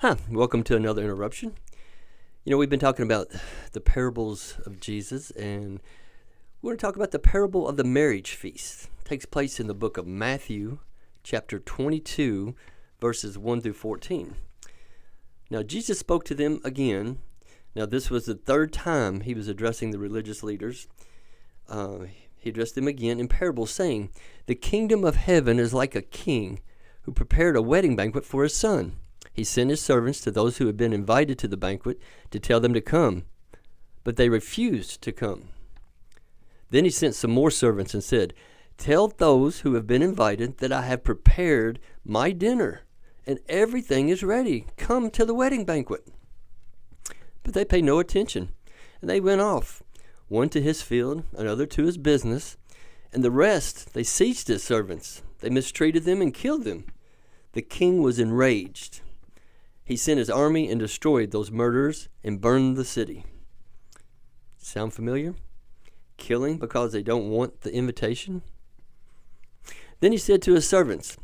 Hi, welcome to another interruption. We've been talking about the parables of Jesus, and we're going to talk about the parable of the marriage feast. It takes place in the book of Matthew, chapter 22, verses 1 through 14. Now, Jesus spoke to them again. Now, this was the third time he was addressing the religious leaders. He addressed them again in parables, saying, "The kingdom of heaven is like a king who prepared a wedding banquet for his son. He sent his servants to those who had been invited to the banquet to tell them to come, but they refused to come. Then he sent some more servants and said, 'Tell those who have been invited that I have prepared my dinner, and everything is ready. Come to the wedding banquet.' But they paid no attention, and they went off, one to his field, another to his business, and the rest they seized his servants. They mistreated them and killed them. The king was enraged. He sent his army and destroyed those murderers and burned the city." Sound familiar? Killing because they don't want the invitation? Then he said to his servants,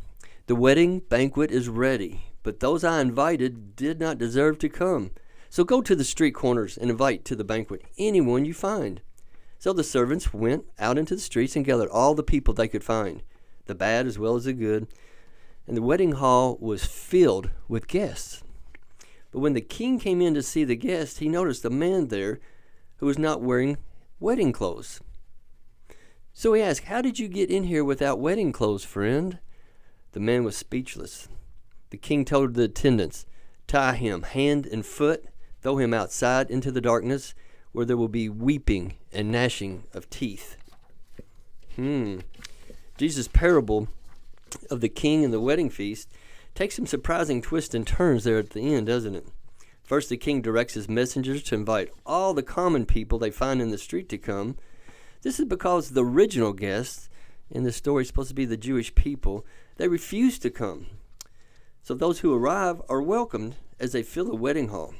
"The wedding banquet is ready, but those I invited did not deserve to come. So go to the street corners and invite to the banquet anyone you find." So the servants went out into the streets and gathered all the people they could find, the bad as well as the good, and the wedding hall was filled with guests. But when the king came in to see the guests, he noticed a man there who was not wearing wedding clothes. So he asked, "How did you get in here without wedding clothes, friend?" The man was speechless. The king told the attendants, "Tie him hand and foot, throw him outside into the darkness, where there will be weeping and gnashing of teeth." Jesus' parable of the king and the wedding feast takes some surprising twists and turns there at the end, doesn't it? First, the king directs his messengers to invite all the common people they find in the street to come. This is because the original guests in the story, supposed to be the Jewish people, they refuse to come. So those who arrive are welcomed as they fill the wedding hall.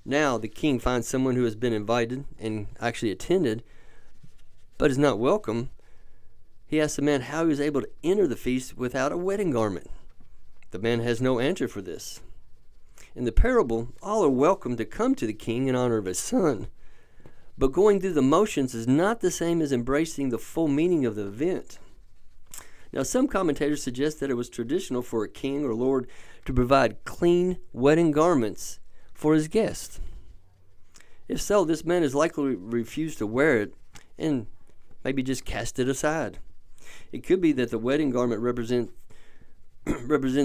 Now the king finds someone who has been invited and actually attended, but is not welcome. He asks the man how he was able to enter the feast without a wedding garment. The man has no answer for this. In the parable, all are welcome to come to the king in honor of his son. But going through the motions is not the same as embracing the full meaning of the event. Now, some commentators suggest that it was traditional for a king or lord to provide clean wedding garments for his guests. If so, this man has likely refused to wear it and maybe just cast it aside. It could be that the wedding garment represents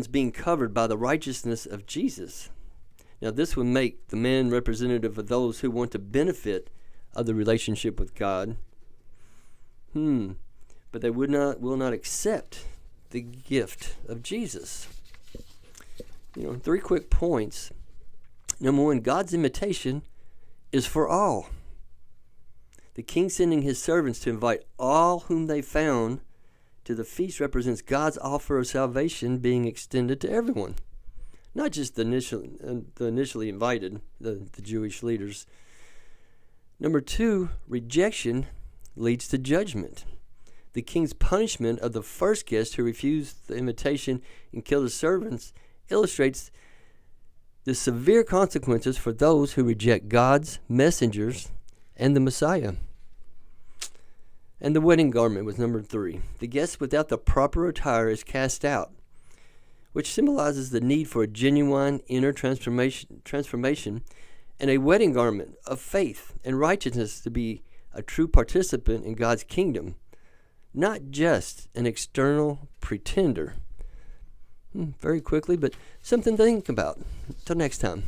being covered by the righteousness of Jesus. Now, this would make the man representative of those who want to benefit of the relationship with God. But they will not accept the gift of Jesus. 3 quick points. Number 1, God's invitation is for all. The king sending his servants to invite all whom they found to the feast represents God's offer of salvation being extended to everyone, not just the initially invited, the Jewish leaders. Number 2, rejection leads to judgment. The king's punishment of the first guest who refused the invitation and killed his servants illustrates the severe consequences for those who reject God's messengers and the Messiah. And the wedding garment was number 3. The guest without the proper attire is cast out, which symbolizes the need for a genuine inner transformation and a wedding garment of faith and righteousness to be a true participant in God's kingdom, not just an external pretender. Very quickly, but something to think about. Until next time.